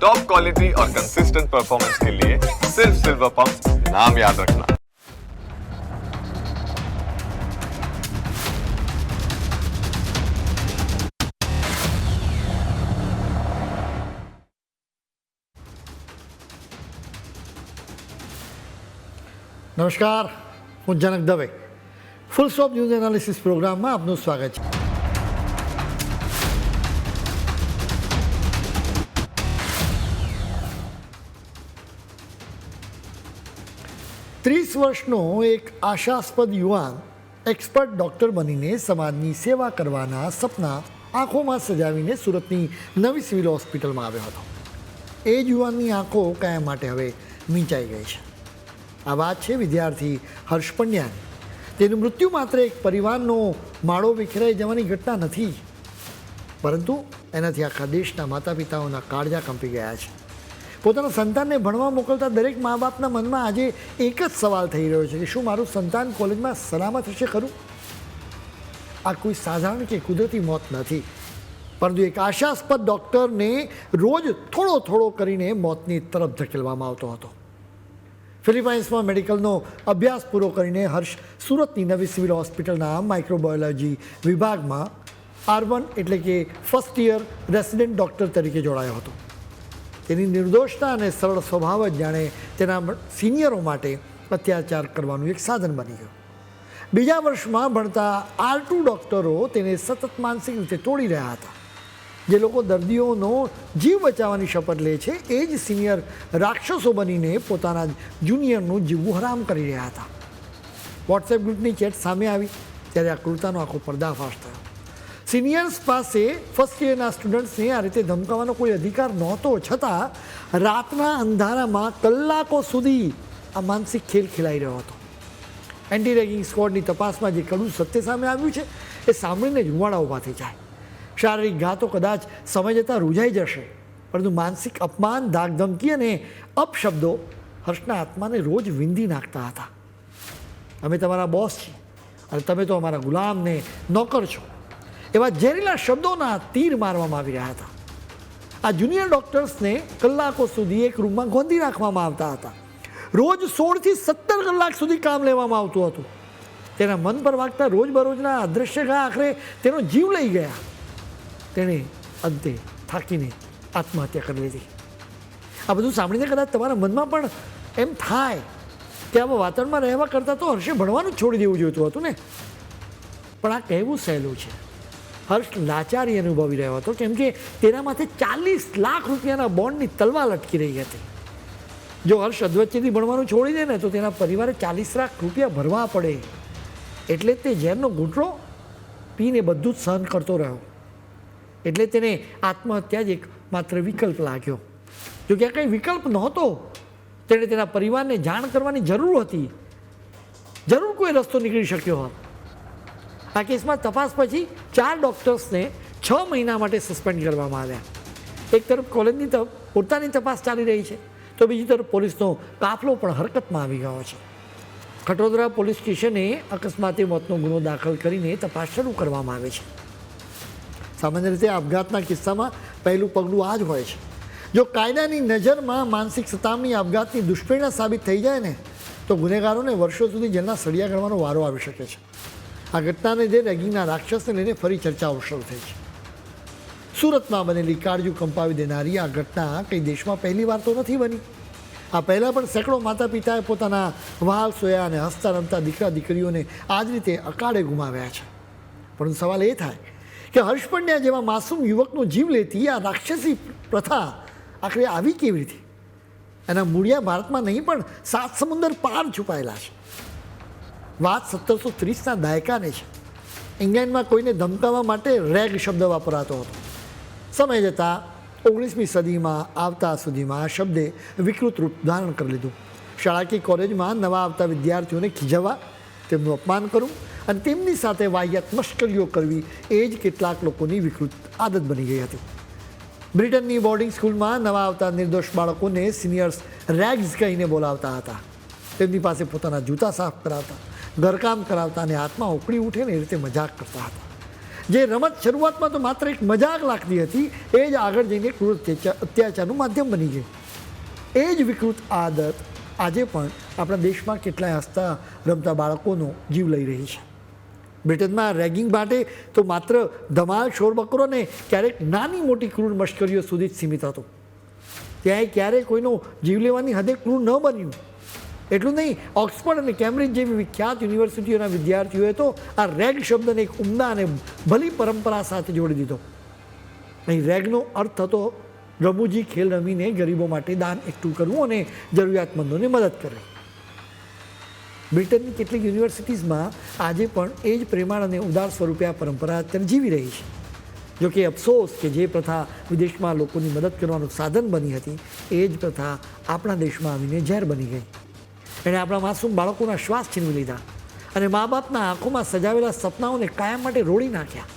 Top quality और consistent performance के लिए सिर्फ सिल्वर पंप नाम याद रखना। નમસ્કાર, હું Janak Dave. Full stop news analysis પ્રોગ્રામમાં આપનું સ્વાગત છે. ત્રીસ વર્ષનો એક આશાસ્પદ યુવાન એક્સપર્ટ ડૉક્ટર બનીને સમાજની સેવા કરવાના સપના આંખોમાં સજાવીને સુરતની નવી સિવિલ હોસ્પિટલમાં આવ્યો હતો. એ જ યુવાનની આંખો કાયમ માટે હવે મીંચાઈ ગઈ છે. આ વાત છે વિદ્યાર્થી હર્ષ પંડ્યાની. તેનું મૃત્યુ માત્ર એક પરિવારનો માળો વિખેરાઈ જવાની ઘટના નથી, પરંતુ એનાથી આખા દેશના માતા પિતાઓના કાળજા કંપી ગયા છે. પોતાના સંતાનને ભણવા મોકલતા દરેક મા બાપના મનમાં આજે એક જ સવાલ થઈ રહ્યો છે કે શું મારું સંતાન કોલેજમાં સલામત હશે ખરું? આ કોઈ સાધારણ કે કુદરતી મોત નથી, પરંતુ એક આશાસ્પદ ડૉક્ટરને રોજ થોડો કરીને મોતની તરફ ધકેલવામાં આવતો હતો. ફિલિપાઇન્સમાં મેડિકલનો અભ્યાસ પૂરો કરીને હર્ષ સુરતની નવી સિવિલ હોસ્પિટલના માઇક્રોબાયોલોજી વિભાગમાં R1 એટલે કે ફર્સ્ટ યર રેસિડેન્ટ ડૉક્ટર તરીકે જોડાયો હતો. તેની નિર્દોષતા અને સરળ સ્વભાવ જ જાણે તેના સિનિયરો માટે અત્યાચાર કરવાનું એક સાધન બની ગયું. બીજા વર્ષમાં ભણતા R2 ડૉક્ટરો તેને સતત માનસિક રીતે તોડી રહ્યા હતા. જે લોકો દર્દીઓનો જીવ બચાવવાની શપથ લે છે એ જ સિનિયર રાક્ષસો બનીને પોતાના જ જુનિયરનું જીવવું હરામ કરી રહ્યા હતા. વોટ્સએપ ગ્રુપની ચેટ સામે આવી ત્યારે આ ક્રૂરતાનો આખો પર્દાફાશ થયો. સિનિયર્સ પાસે ફર્સ્ટ યરના સ્ટુડન્ટ્સને આ રીતે ધમકાવવાનો કોઈ અધિકાર નહોતો, છતાં રાતના અંધારામાં કલાકો સુધી આ માનસિક ખેલ ખેલાઈ રહ્યો હતો. એન્ટી રેગિંગ સ્ક્વોડની તપાસમાં જે કડું સત્ય સામે આવ્યું છે એ સાંભળીને જ રૂવાડા ઊભા થઈ જાય. શારીરિક ઘા તો કદાચ સમય જતાં રૂજાઈ જશે, પરંતુ માનસિક અપમાન, ધાક ધમકી અને અપશબ્દો હર્ષના આત્માને રોજ વિંધી નાખતા હતા. અમે તમારા બોસ છીએ અને તમે તો અમારા ગુલામને નોકર છો, એવા ઝેરીલા શબ્દોના તીર મારવામાં આવી રહ્યા હતા. આ જુનિયર ડૉક્ટર્સને કલાકો સુધી એક રૂમમાં ગોંધી રાખવામાં આવતા હતા. રોજ 16 થી 17 કલાક સુધી કામ લેવામાં આવતું હતું. તેના મન પર વાગતા રોજબરોજના અદૃશ્ય ઘા આખરે તેનો જીવ લઈ ગયા. તેણે અંતે થાકીને આત્મહત્યા કરી લીધી. આ બધું સાંભળીને કદાચ તમારા મનમાં પણ એમ થાય કે આવા વાતાવરણમાં રહેવા કરતાં તો હર્ષે ભણવાનું જ છોડી દેવું જોઈતું હતું ને. પણ આ કહેવું સહેલું છે. હર્ષ લાચારી અનુભવી રહ્યો હતો, કેમ કે તેના માથે 40 લાખ રૂપિયાના બોન્ડની તલવાર લટકી રહી હતી. જો હર્ષ અધવચ્ચેથી ભણવાનું છોડી દે ને તો તેના પરિવારે 40 લાખ રૂપિયા ભરવા પડે. એટલે તે ઝેરનો ઘૂંટડો પીને બધું જ સહન કરતો રહ્યો. એટલે તેને આત્મહત્યા જ એક માત્ર વિકલ્પ લાગ્યો. જો કે આ કંઈ વિકલ્પ નહોતો, તેણે તેના પરિવારને જાણ કરવાની જરૂર હતી. જરૂર કોઈ રસ્તો નીકળી શક્યો હોત. આ કેસમાં તપાસ પછી 4 ડૉક્ટર્સને 6 મહિના માટે સસ્પેન્ડ કરવામાં આવ્યા. એક તરફ કોલેજની પોતાની તપાસ ચાલી રહી છે, તો બીજી તરફ પોલીસનો કાફલો પણ હરકતમાં આવી ગયો છે. ખટોદરા પોલીસ સ્ટેશને અકસ્માતે મોતનો ગુનો દાખલ કરીને તપાસ શરૂ કરવામાં આવે છે. સામાન્ય રીતે આપઘાતના કિસ્સામાં પહેલું પગલું આ જ હોય છે. જો કાયદાની નજરમાં માનસિક સતામણી આપઘાતની દુષ્પરિણામ સાબિત થઈ જાય ને તો ગુનેગારોને વર્ષો સુધી જેલના સળિયા ગળવાનો વારો આવી શકે છે. આ ઘટનાને જે રેગિંગના રાક્ષસને લઈને ફરી ચર્ચાઓ શરૂ થઈ છે. સુરતમાં બનેલી કાળજુ કંપાવી દેનારી આ ઘટના કંઈ દેશમાં પહેલી વાર તો નથી બની. આ પહેલાં પણ સેંકડો માતા પિતાએ પોતાના વહાલ સોયા અને હસતા રમતા દીકરા દીકરીઓને આ જ રીતે અકાળે ગુમાવ્યા છે. પરંતુ સવાલ એ થાય કે હર્ષ પંડ્યા જેવા માસૂમ યુવકનો જીવ લેતી આ રાક્ષસી પ્રથા આખરે આવી કેવી રીતે? એના મૂળિયા ભારતમાં નહીં પણ 7 સમુદ્ર પાર છુપાયેલા છે. વાત 1730ના દાયકાને છે. ઇંગ્લેન્ડમાં કોઈને ધમકાવવા માટે રેગ શબ્દ વાપરાતો હતો. સમય જતાં 19મી સદીમાં આવતા સુધીમાં આ શબ્દે વિકૃત રૂપ ધારણ કરી લીધું. શાળા કે કોલેજમાં નવા આવતા વિદ્યાર્થીઓને ખીજવવા, તેમનું અપમાન કરવું અને તેમની સાથે વાહિયાત મશ્કરીઓ કરવી એ જ કેટલાક લોકોની વિકૃત આદત બની ગઈ હતી. બ્રિટનની બોર્ડિંગ સ્કૂલમાં નવા આવતા નિર્દોષ બાળકોને સિનિયર્સ રેગ્સ કહીને બોલાવતા હતા. તેમની પાસે પોતાના જૂતા સાફ કરાવતા, ઘરકામ કરાવતા અને હાથમાં ઉકળી ઉઠે ને એ રીતે મજાક કરતા હતા. જે રમત શરૂઆતમાં તો માત્ર એક મજાક લાગતી હતી, એ જ આગળ જઈને ક્રૂર અત્યાચારનું માધ્યમ બની ગઈ. એ જ વિકૃત આદત આજે પણ આપણા દેશમાં કેટલાય હસતા રમતા બાળકોનો જીવ લઈ રહી છે. બ્રિટનમાં રેગિંગ માટે તો માત્ર ધમાલ શોરબકરો ને ક્યારેક નાની મોટી ક્રૂર મશ્કરીઓ સુધી જ સીમિત હતો. ત્યાં ક્યારેય કોઈનો જીવ લેવાની હદે ક્રૂર ન બન્યું. એટલું નહીં, ઓક્સફર્ડ અને કેમ્બ્રિજ જેવી વિખ્યાત યુનિવર્સિટીઓના વિદ્યાર્થીઓએ તો આ રેગ શબ્દને એક ઉમદા અને ભલી પરંપરા સાથે જોડી દીધો. અહીં રેગનો અર્થ થતો રમૂજી ખેલ રમીને ગરીબો માટે દાન એકઠું કરવું અને જરૂરિયાતમંદોને મદદ કરવી. બ્રિટનની કેટલીક યુનિવર્સિટીઝમાં આજે પણ એ જ પ્રેમાળ અને ઉદાર સ્વરૂપે આ પરંપરા અત્યારે જીવી રહી છે. જોકે અફસોસ કે જે પ્રથા વિદેશમાં લોકોની મદદ કરવાનું સાધન બની હતી, એ જ પ્રથા આપણા દેશમાં આવીને ઝેર બની ગઈ. એણે આપણા માસૂમ બાળકોના શ્વાસ છીનવી લીધા અને મા બાપના આંખોમાં સજાવેલા સપનાઓને કાયમ માટે રોળી નાખ્યા.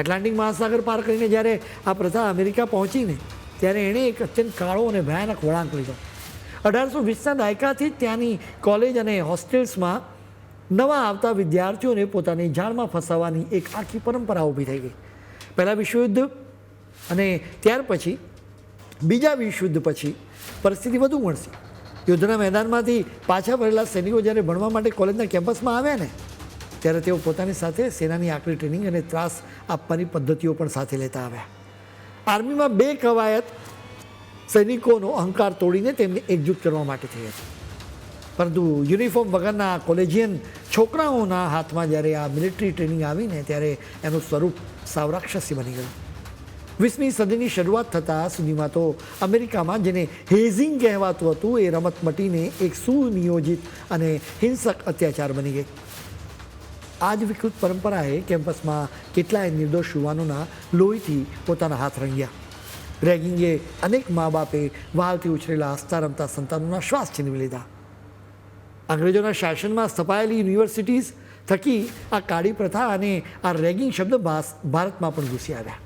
એટલાન્ટિક મહાસાગર પાર કરીને જ્યારે આ પ્રથા અમેરિકા પહોંચીને ત્યારે એણે એક અત્યંત કાળો અને ભયાનક વળાંક લીધો. 1820ના દાયકાથી જ ત્યાંની કોલેજ અને હોસ્ટેલ્સમાં નવા આવતા વિદ્યાર્થીઓને પોતાની જાળમાં ફસાવવાની એક આખી પરંપરા ઊભી થઈ ગઈ. પહેલાં વિશ્વયુદ્ધ અને ત્યાર પછી બીજા વિશ્વયુદ્ધ પછી પરિસ્થિતિ વધુ મળશે. યુદ્ધના મેદાનમાંથી પાછા ફરેલા સૈનિકો જ્યારે ભણવા માટે કોલેજના કેમ્પસમાં આવ્યા ને, ત્યારે તેઓ પોતાની સાથે સેનાની આકરી ટ્રેનિંગ અને ત્રાસ આપવાની પદ્ધતિઓ પણ સાથે લેતા આવ્યા. આર્મીમાં 2 કવાયત સૈનિકોનો અહંકાર તોડીને તેમને એકજૂટ કરવા માટે થઈ હતી. પરંતુ યુનિફોર્મ વગરના કોલેજિયન છોકરાઓના હાથમાં જ્યારે આ મિલિટરી ટ્રેનિંગ આવીને ત્યારે એનું સ્વરૂપ સાવ રાક્ષસી બની ગયું. 20મી સદીની શરૂઆત થતાં સુધીમાં તો અમેરિકામાં જેને હેઝિંગ કહેવાતું હતું, એ રમત મટીને એક સુનિયોજિત અને હિંસક અત્યાચાર બની ગઈ. આ જ વિકૃત પરંપરાએ કેમ્પસમાં કેટલાય નિર્દોષ યુવાનોના લોહીથી પોતાના હાથ રંગ્યા. રેગિંગે અનેક મા બાપે વહાલથી ઉછરેલા હસતા રમતા સંતાનોના શ્વાસ છીનવી લીધા. અંગ્રેજોના શાસનમાં સ્થપાયેલી યુનિવર્સિટીઝ થકી આ કાળી પ્રથા અને આ રેગિંગ શબ્દ ભારતમાં પણ ઘૂસી આવ્યા.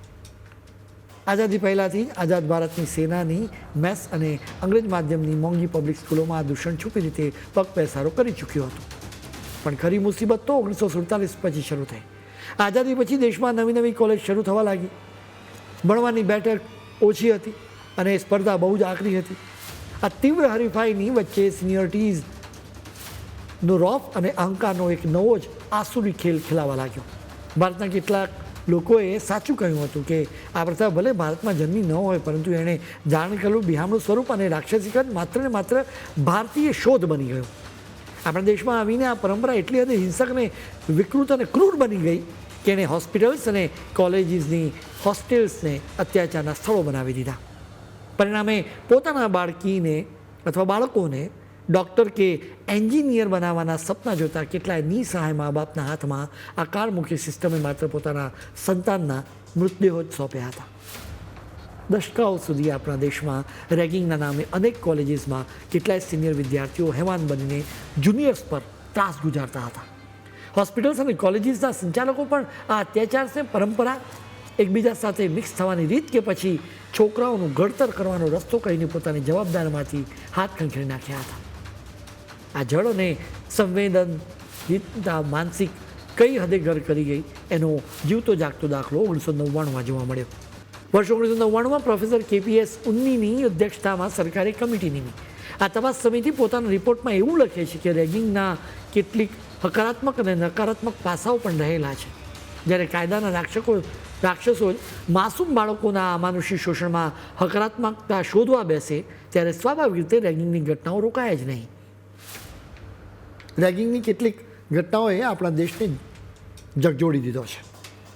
આઝાદી પહેલાંથી જ આઝાદ ભારતની સેનાની મેસ અને અંગ્રેજ માધ્યમની મોંઘી પબ્લિક સ્કૂલોમાં આ દૂષણ છુપી રીતે પગપેસારો કરી ચૂક્યો હતો. પણ ખરી મુસીબત તો 1947 પછી શરૂ થઈ. આઝાદી પછી દેશમાં નવી નવી કોલેજ શરૂ થવા લાગી. ભણવાની બેઠક ઓછી હતી અને સ્પર્ધા બહુ જ આકરી હતી. આ તીવ્ર હરીફાઈની વચ્ચે સિનિયોરિટીઝનો રોફ અને અહંકારનો એક નવો જ આસુરી ખેલ ખેલાવા લાગ્યો. ભારતના કેટલાક લોકોએ સાચું કહ્યું હતું કે આ પ્રથા ભલે ભારતમાં જન્મી ન હોય, પરંતુ એણે જાણ કરેલું બિહારનું સ્વરૂપ અને રાક્ષસીકરણ માત્ર ને માત્ર ભારતીય શોધ બની ગયું. આપણા દેશમાં આવીને આ પરંપરા એટલી હદે હિંસક અને વિકૃત અને ક્રૂર બની ગઈ કે એણે હોસ્પિટલ્સ અને કોલેજીસની હોસ્ટેલ્સને અત્યાચારના સ્થળો બનાવી દીધા. પરિણામે પોતાના બાળકીને અથવા બાળકોને ડૉક્ટર કે એન્જિનિયર બનાવવાના સપના જોતા કેટલાય નિસહાય મા બાપના હાથમાં આ કાળમુખી સિસ્ટમે માત્ર પોતાના સંતાનના મૃતદેહો જ સોંપ્યા હતા. દશકાઓ સુધી આપણા દેશમાં રેગિંગના નામે અનેક કોલેજીસમાં કેટલાય સિનિયર વિદ્યાર્થીઓ હેવાન બનીને જુનિયર્સ પર ત્રાસ ગુજારતા હતા. હોસ્પિટલ્સ અને કોલેજીસના સંચાલકો પણ આ અત્યાચારને પરંપરા, એકબીજા સાથે મિક્સ થવાની રીત કે પછી છોકરાઓનું ઘડતર કરવાનો રસ્તો કહીને પોતાની જવાબદારીમાંથી હાથ ખંખેરી નાખ્યા હતા. આ જળ અને સંવેદનહીનતા માનસિક કઈ હદે ઘર કરી ગઈ એનો જીવતો જાગતો દાખલો 1999માં જોવા મળ્યો. વર્ષ 1999માં પ્રોફેસર KPS ઉન્નીની અધ્યક્ષતામાં સરકારે કમિટી નીમી. આ તપાસ સમિતિ પોતાના રિપોર્ટમાં એવું લખે છે કે રેગિંગના કેટલીક હકારાત્મક અને નકારાત્મક પાસાઓ પણ રહેલા છે. જ્યારે કાયદાના રાક્ષસો માસૂમ બાળકોના અમાનુષી શોષણમાં હકારાત્મકતા શોધવા બેસે, ત્યારે સ્વાભાવિક રીતે રેગિંગની ઘટનાઓ રોકાય જ નહીં. રેગિંગની કેટલીક ઘટનાઓએ આપણા દેશને ઝકઝોડી દીધો છે,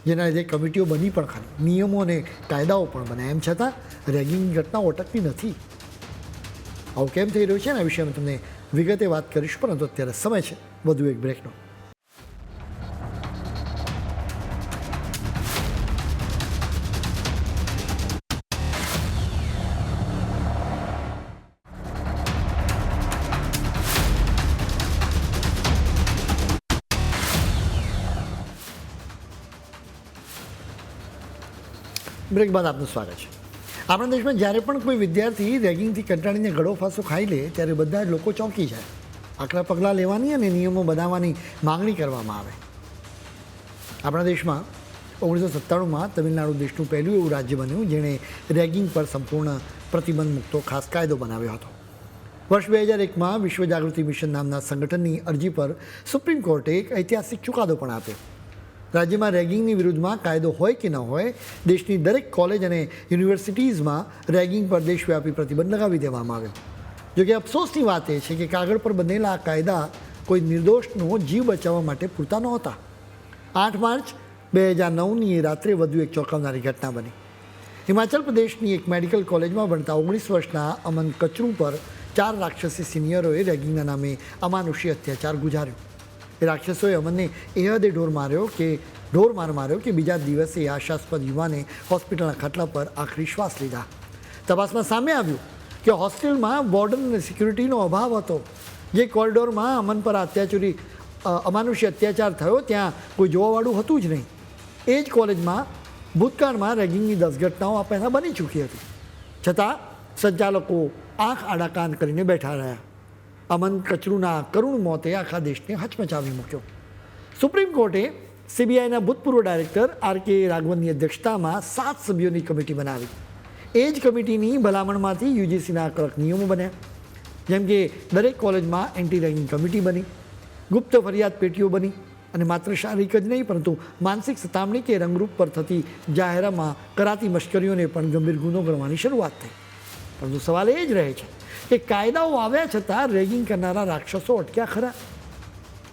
જેના લીધે કમિટીઓ બની પણ ખરી, નિયમો અને કાયદાઓ પણ બન્યા. એમ છતાં રેગિંગની ઘટનાઓ અટકતી નથી. આવું કેમ થઈ રહ્યું છે એના વિશે અમે તમને વિગતે વાત કરીશું, પરંતુ અત્યારે સમય છે વધુ એક બ્રેકનો. બ્રેક બાદ આપનું સ્વાગત છે. આપણા દેશમાં જ્યારે પણ કોઈ વિદ્યાર્થી રેગિંગથી કંટાળીને ગળો ફાંસો ખાઈ લે, ત્યારે બધા જ લોકો ચોંકી જાય. આકરા પગલાં લેવાની અને નિયમો બનાવવાની માંગણી કરવામાં આવે. આપણા દેશમાં 1997માં તમિલનાડુ દેશનું પહેલું એવું રાજ્ય બન્યું જેણે રેગિંગ પર સંપૂર્ણ પ્રતિબંધ મૂકતો ખાસ કાયદો બનાવ્યો હતો. વર્ષ 2001માં વિશ્વ જાગૃતિ મિશન નામના સંગઠનની અરજી પર સુપ્રીમ કોર્ટે એક ઐતિહાસિક ચુકાદો પણ આપ્યો. રાજ્યમાં રેગિંગની વિરુદ્ધમાં કાયદો હોય કે ન હોય, દેશની દરેક કોલેજ અને યુનિવર્સિટીઝમાં રેગિંગ પર દેશવ્યાપી પ્રતિબંધ લગાવી દેવામાં આવ્યો. જોકે અફસોસની વાત એ છે કે કાગળ પર બનેલા આ કાયદા કોઈ નિર્દોષનો જીવ બચાવવા માટે પૂરતા નહોતા. 8 માર્ચ 2009ની રાત્રે વધુ એક ચોંકાવનારી ઘટના બની. હિમાચલ પ્રદેશની એક મેડિકલ કોલેજમાં ભણતા 19 વર્ષના અમન કચરૂ પર 4 રાક્ષસી સિનિયરોએ રેગિંગના નામે અમાનુષી અત્યાચાર ગુજાર્યો. એ રાક્ષસોએ અમનને એ હદે ઢોર માર માર્યો કે બીજા દિવસે આશાસ્પદ યુવાને હોસ્પિટલના ખાટલા પર આખરી શ્વાસ લીધા. તપાસમાં સામે આવ્યું કે હોસ્ટેલમાં વોર્ડન અને સિક્યુરિટીનો અભાવ હતો. જે કોરિડોરમાં અમન પર અમાનુષી અત્યાચાર થયો ત્યાં કોઈ જોવાવાળું હતું જ નહીં. એ જ કોલેજમાં ભૂતકાળમાં રેગિંગની 10 ઘટનાઓ આ પહેલાં બની ચૂકી હતી. છતાં સંચાલકો આંખ આડા કાન કરીને બેઠા રહ્યા. અમન કચરૂના કરુણ મોતે આખા દેશને હચમચાવી મૂક્યો. સુપ્રીમ કોર્ટે સીબીઆઈના ભૂતપૂર્વ ડાયરેક્ટર આર.કે. રાઘવનની અધ્યક્ષતામાં 7 સભ્યોની કમિટી બનાવી. એ જ કમિટીની ભલામણમાંથી યુજીસીના કડક નિયમો બન્યા, જેમ કે દરેક કોલેજમાં એન્ટી રેગિંગ કમિટી બની, ગુપ્ત ફરિયાદ પેટીઓ બની અને માત્ર શારીરિક જ નહીં પરંતુ માનસિક સતામણી કે રંગરૂપ પર થતી જાહેરામાં કરાતી મશ્કરીઓને પણ ગંભીર ગુનો ગણવાની શરૂઆત થઈ. પરંતુ સવાલ એ જ રહે છે કે કાયદાઓ આવ્યા છતાં રેગિંગ કરનારા રાક્ષસો અટક્યા ખરા?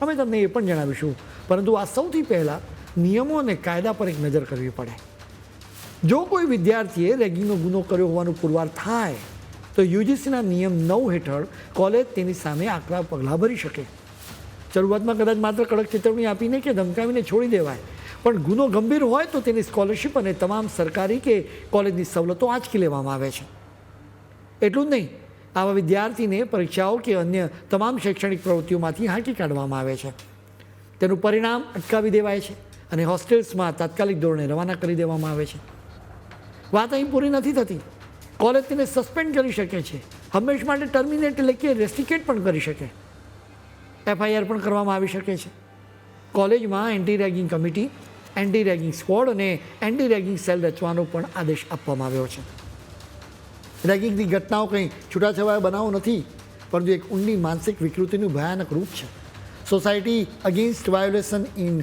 અમે તમને એ પણ જણાવીશું, પરંતુ આ સૌથી પહેલાં નિયમો અને કાયદા પર એક નજર કરવી પડે. જો કોઈ વિદ્યાર્થીએ રેગિંગનો ગુનો કર્યો હોવાનું પુરવાર થાય તો યુજીસીના નિયમ 9 હેઠળ કોલેજ તેની સામે આકરા પગલાં ભરી શકે. શરૂઆતમાં કદાચ માત્ર કડક ચેતવણી આપીને કે ધમકાવીને છોડી દેવાય, પણ ગુનો ગંભીર હોય તો તેની સ્કોલરશિપ અને તમામ સરકારી કે કોલેજની સવલતો આંચકી લેવામાં આવે છે. એટલું જ નહીં, આવા વિદ્યાર્થીને પરીક્ષાઓ કે અન્ય તમામ શૈક્ષણિક પ્રવૃત્તિઓમાંથી હાંકી કાઢવામાં આવે છે. તેનું પરિણામ અટકાવી દેવાય છે અને હોસ્ટેલ્સમાં તાત્કાલિક ધોરણે રવાના કરી દેવામાં આવે છે. વાત અહીં પૂરી નથી થતી. કોલેજ તેને સસ્પેન્ડ કરી શકે છે, હંમેશ માટે ટર્મિનેટ એટલે કે રેસ્ટિકેટ પણ કરી શકે, FIR પણ કરવામાં આવી શકે છે. કોલેજમાં anti ragging committee, anti ragging squad અને એન્ટી રેગિંગ સેલ રચવાનો પણ આદેશ આપવામાં આવ્યો છે. રેગિંગની ઘટનાઓ કંઈ છૂટાછવાયા બનાવો નથી, પરંતુ એક ઊંડી માનસિક વિકૃતિનું ભયાનક રૂપ છે. સોસાયટી અગેન્સ્ટ વાયોલેશન ઇન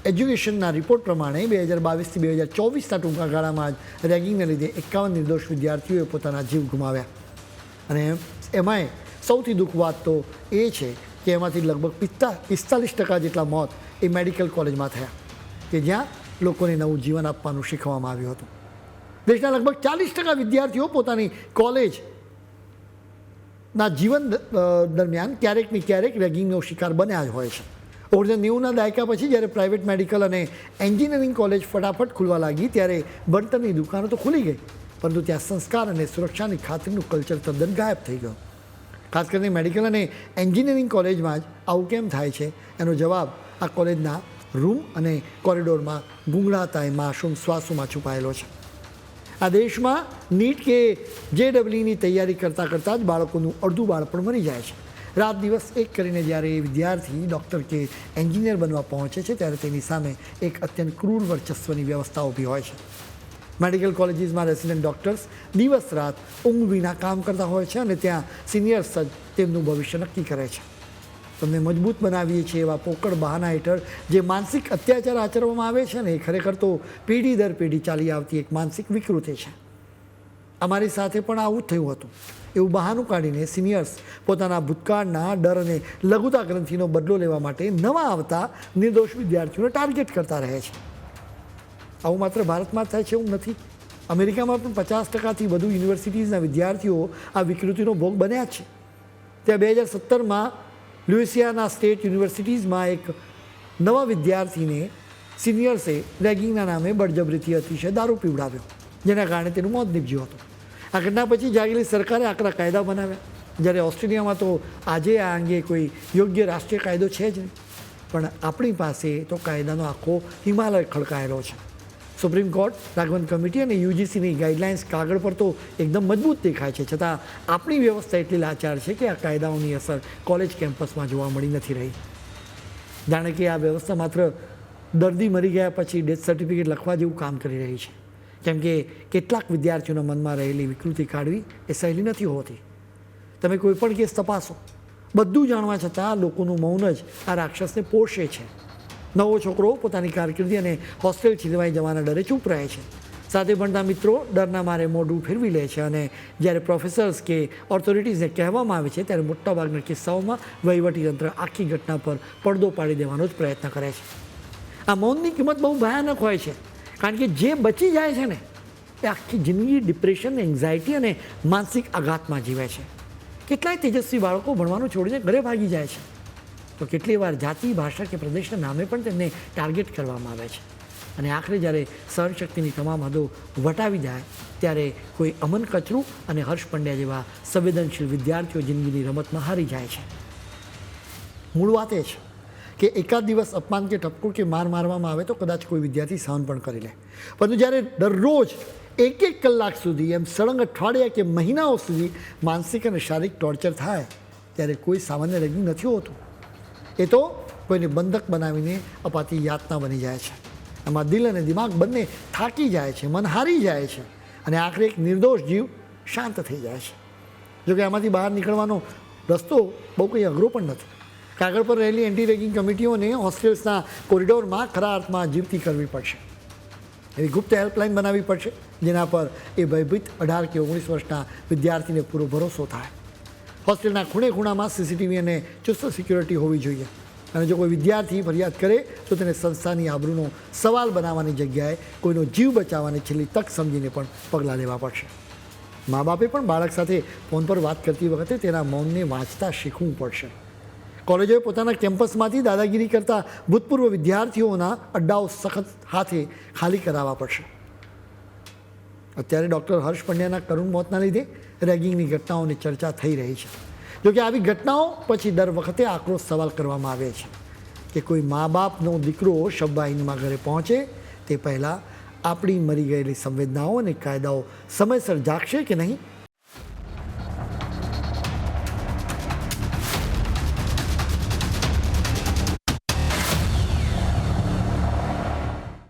એજ્યુકેશનના રિપોર્ટ પ્રમાણે 2022થી 2024ના ટૂંકા ગાળામાં જ રેગિંગને લીધે 51 નિર્દોષ વિદ્યાર્થીઓએ પોતાના જીવ ગુમાવ્યા. અને એમાંય સૌથી દુઃખ વાત તો એ છે કે એમાંથી લગભગ 45% જેટલા મોત એ મેડિકલ કોલેજમાં થયા કે જ્યાં લોકોને નવું જીવન આપવાનું શીખવામાં આવ્યું હતું. દેશના લગભગ 40% વિદ્યાર્થીઓ પોતાની કોલેજના જીવન દરમિયાન ક્યારેક ને ક્યારેક રેગિંગનો શિકાર બન્યા જ હોય છે. 1990ના દાયકા પછી જ્યારે પ્રાઇવેટ મેડિકલ અને એન્જિનિયરિંગ કોલેજ ફટાફટ ખુલવા લાગી ત્યારે ભણતરની દુકાનો તો ખુલી ગઈ, પરંતુ ત્યાં સંસ્કાર અને સુરક્ષાની ખાતરીનું કલ્ચર તદ્દન ગાયબ થઈ ગયું. ખાસ કરીને મેડિકલ અને એન્જિનિયરિંગ કોલેજમાં જ આવું કેમ થાય છે એનો જવાબ આ કોલેજના રૂમ અને કોરિડોરમાં ગુંગળાતા એ માસૂમ શ્વાસોમાં છુપાયેલો છે. આ દેશમાં નીટ કે JEEની તૈયારી કરતાં જ બાળકોનું અડધું બાળપણ મરી જાય છે. રાત દિવસ એક કરીને જ્યારે એ વિદ્યાર્થી ડૉક્ટર કે એન્જિનિયર બનવા પહોંચે છે ત્યારે તેની સામે એક અત્યંત ક્રૂર વર્ચસ્વની વ્યવસ્થા ઊભી હોય છે. મેડિકલ કોલેજીસમાં રેસિડેન્ટ ડૉક્ટર્સ દિવસ રાત ઊંઘ વિના કામ કરતા હોય છે અને ત્યાં સિનિયર્સ જ તેમનું ભવિષ્ય નક્કી કરે છે. તમને મજબૂત બનાવીએ છીએ એવા પોકળ બહાના હેઠળ જે માનસિક અત્યાચાર આચરવામાં આવે છે ને એ ખરેખર તો પેઢી દર પેઢી ચાલી આવતી એક માનસિક વિકૃતિ છે. અમારી સાથે પણ આવું જ થયું હતું. એવું બહાનું કાઢીને સિનિયર્સ પોતાના ભૂતકાળના ડર અને લઘુતા ગ્રંથિનો બદલો લેવા માટે નવા આવતા નિર્દોષ વિદ્યાર્થીઓને ટાર્ગેટ કરતા રહે છે. આવું માત્ર ભારતમાં જ થાય છે એવું નથી. અમેરિકામાં પણ 50%થી વધુ યુનિવર્સિટીઝના વિદ્યાર્થીઓ આ વિકૃતિનો ભોગ બન્યા છે. ત્યાં 2017માં લ્યુઇસિયાના સ્ટેટ યુનિવર્સિટીઝમાં એક નવા વિદ્યાર્થીને સિનિયર્સે રેગિંગના નામે બળજબરીથી અતિશય દારૂ પીવડાવ્યો, જેના કારણે તેનું મોત નીપજ્યું હતું. આ ઘટના પછી જાગેલી સરકારે આકરા કાયદા બનાવ્યા. જ્યારે ઓસ્ટ્રેલિયામાં તો આજે આ અંગે કોઈ યોગ્ય રાષ્ટ્રીય કાયદો છે જ નહીં, પણ આપણી પાસે તો કાયદાનો આખો હિમાલય ખડકાયેલો છે. સુપ્રીમ કોર્ટ, રાઘવન કમિટી અને યુજીસીની ગાઈડલાઇન્સ કાગળ પર તો એકદમ મજબૂત દેખાય છે, છતાં આપણી વ્યવસ્થા એટલી લાચાર છે કે આ કાયદાઓની અસર કોલેજ કેમ્પસમાં જોવા મળી નથી રહી. જાણે કે આ વ્યવસ્થા માત્ર દર્દી મરી ગયા પછી ડેથ સર્ટિફિકેટ લખવા જેવું કામ કરી રહી છે, કેમ કે કેટલાક વિદ્યાર્થીઓના મનમાં રહેલી વિકૃતિ કાઢવી એ સહેલી નથી હોતી. તમે કોઈ પણ કેસ તપાસો, બધું જાણવા છતાં લોકોનું મૌન જ આ રાક્ષસને પોષે છે. નવો છોકરો પોતાની કારકિર્દી અને હોસ્ટેલ છીનવાઈ જવાના ડરે ચૂપ રહે છે. સાથે ભણતા મિત્રો ડરના મારે મોઢું ફેરવી લે છે અને જ્યારે પ્રોફેસર્સ કે ઓથોરિટીઝને કહેવામાં આવે છે ત્યારે મોટાભાગના કિસ્સાઓમાં વહીવટીતંત્ર આખી ઘટના પર પડદો પાડી દેવાનો જ પ્રયત્ન કરે છે. આ મૌનની કિંમત બહુ ભયાનક હોય છે, કારણ કે જે બચી જાય છે ને એ આખી જિંદગી ડિપ્રેશન, એન્ઝાયટી અને માનસિક આઘાતમાં જીવે છે. કેટલાય તેજસ્વી બાળકો ભણવાનું છોડીને ઘરે ભાગી જાય છે, તો કેટલી વાર જાતિ, ભાષા કે પ્રદેશના નામે પણ તેમને ટાર્ગેટ કરવામાં આવે છે. અને આખરે જ્યારે સહનશક્તિની તમામ હદો વટાવી જાય ત્યારે કોઈ અમન કચરું અને હર્ષ પંડ્યા જેવા સંવેદનશીલ વિદ્યાર્થીઓ જિંદગીની રમતમાં હારી જાય છે. મૂળ વાત એ છે કે એકાદ દિવસ અપમાન કે ઠપકો કે માર મારવામાં આવે તો કદાચ કોઈ વિદ્યાર્થી સહન પણ કરી લે, પરંતુ જ્યારે દરરોજ 1-1 કલાક સુધી એમ સળંગ અઠવાડિયા કે મહિનાઓ સુધી માનસિક અને શારીરિક ટોર્ચર થાય ત્યારે કોઈ સામાન્ય રેગિંગ નથી હોતું. એ તો કોઈને બંધક બનાવીને અપાતી યાતના બની જાય છે. એમાં દિલ અને દિમાગ બંને થાકી જાય છે, મન હારી જાય છે અને આખરે એક નિર્દોષ જીવ શાંત થઈ જાય છે. જોકે આમાંથી બહાર નીકળવાનો રસ્તો બહુ કંઈ અઘરો પણ નથી. કાગળ પર રહેલી એન્ટી રેગિંગ કમિટીઓને હોસ્ટેલ્સના કોરિડોરમાં ખરા અર્થમાં જીવતી કરવી પડશે. એવી ગુપ્ત હેલ્પલાઇન બનાવવી પડશે જેના પર એ ભયભીત 18 કે 19 વર્ષના વિદ્યાર્થીને પૂરો ભરોસો થાય. હોસ્ટેલના ખૂણે ખૂણામાં સીસીટીવી અને ચુસ્ત સિક્યોરિટી હોવી જોઈએ. અને જો કોઈ વિદ્યાર્થી ફરિયાદ કરે તો તેને સંસ્થાની આબરૂનો સવાલ બનાવવાની જગ્યાએ કોઈનો જીવ બચાવવાની છેલ્લી તક સમજીને પણ પગલાં લેવા પડશે. મા બાપે પણ બાળક સાથે ફોન પર વાત કરતી વખતે તેના મૌનને વાંચતા શીખવું પડશે. કોલેજોએ પોતાના કેમ્પસમાંથી દાદાગીરી કરતા ભૂતપૂર્વ વિદ્યાર્થીઓના અડ્ડાઓ સખત હાથે ખાલી કરાવવા પડશે. અત્યારે ડૉક્ટર હર્ષ પંડ્યાના કરુણ મોતના લીધે રેગિંગની ઘટનાઓની ચર્ચા થઈ રહી છે. જોકે આવી ઘટનાઓ પછી દર વખતે આક્રોશ સવાલ કરવામાં આવે છે કે કોઈ મા બાપનો દીકરો શબવાહિનીમાં ઘરે પહોંચે તે પહેલાં આપણી મરી ગયેલી સંવેદનાઓ અને કાયદાઓ સમયસર જાગશે કે નહીં,